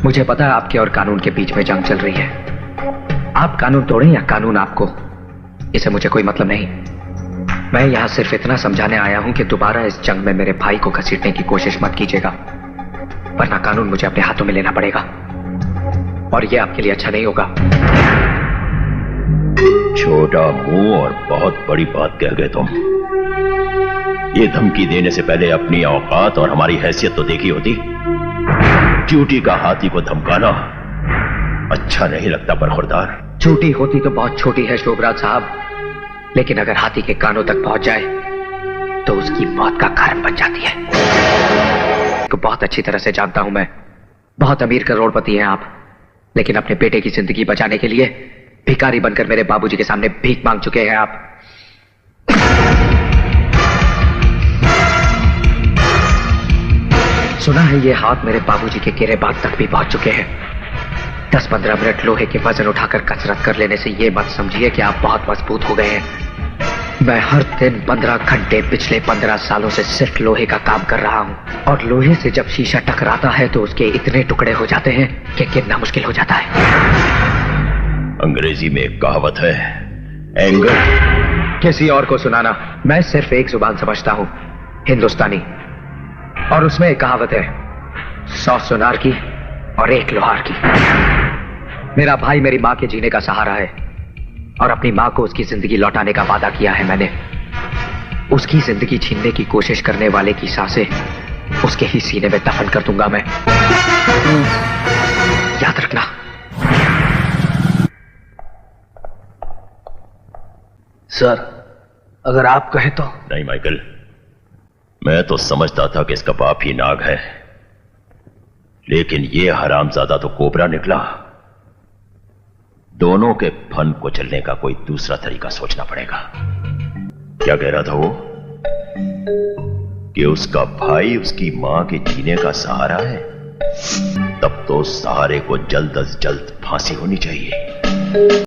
मुझे पता है आपके और कानून के बीच में जंग चल रही है। आप कानून तोड़ें या कानून आपको, इसे मुझे कोई मतलब नहीं। मैं यहां सिर्फ इतना समझाने आया हूं कि दोबारा इस जंग में मेरे भाई को घसीटने की कोशिश मत कीजिएगा, वरना कानून मुझे अपने हाथों में लेना पड़ेगा और यह आपके लिए अच्छा नहीं होगा। छोटा मुंह और बहुत बड़ी बात कह गए तुम। ये धमकी देने से पहले अपनी औकात और हमारी हैसियत तो देखी होती। ड्यूटी का हाथी को धमकाना अच्छा नहीं लगता बरखुरदार। छोटी होती तो बहुत छोटी है शोभराज साहब, लेकिन अगर हाथी के कानों तक पहुंच जाए तो उसकी मौत का कारण बन जाती है। तो बहुत अच्छी तरह से जानता हूं मैं, बहुत अमीर करोड़पति हैं आप, लेकिन अपने बेटे की जिंदगी बचाने के लिए भिखारी बनकर मेरे बाबूजी के सामने भीख मांग चुके हैं आप। सुना है ये हाथ मेरे बाबूजी के गिरे बाग तक भी पहुंच चुके हैं। 10-15 मिनट लोहे के वजन उठाकर कसरत कर लेने से ये मत समझिए कि आप बहुत मजबूत हो गए हैं। मैं हर दिन 15 घंटे पिछले 15 सालों से सिर्फ लोहे का काम कर रहा हूं, और लोहे से जब शीशा टकराता है तो उसके इतने टुकड़े हो जाते हैं कि गिनना मुश्किल हो जाता है। अंग्रेजी में एक कहावत है, एंगर। किसी और को सुनाना, मैं सिर्फ एक जुबान समझता हूं, हिंदुस्तानी, और उसमें एक कहावत है, 100 सुनार की और 1 लोहार की। मेरा भाई मेरी मां के जीने का सहारा है, और अपनी मां को उसकी जिंदगी लौटाने का वादा किया है मैंने। उसकी जिंदगी छीनने की कोशिश करने वाले की सांसें उसके ही सीने में दफन कर दूंगा मैं। याद रखना। सर, अगर आप कहें तो। नहीं माइकल, मैं तो समझता था कि इसका बाप ही नाग है, लेकिन ये हरामजादा तो कोबरा निकला। दोनों के फन को चलने का कोई दूसरा तरीका सोचना पड़ेगा। क्या कह रहा था वो? कि उसका भाई उसकी मां के जीने का सहारा है? तब तो सहारे को जल्द अज जल्द फांसी होनी चाहिए।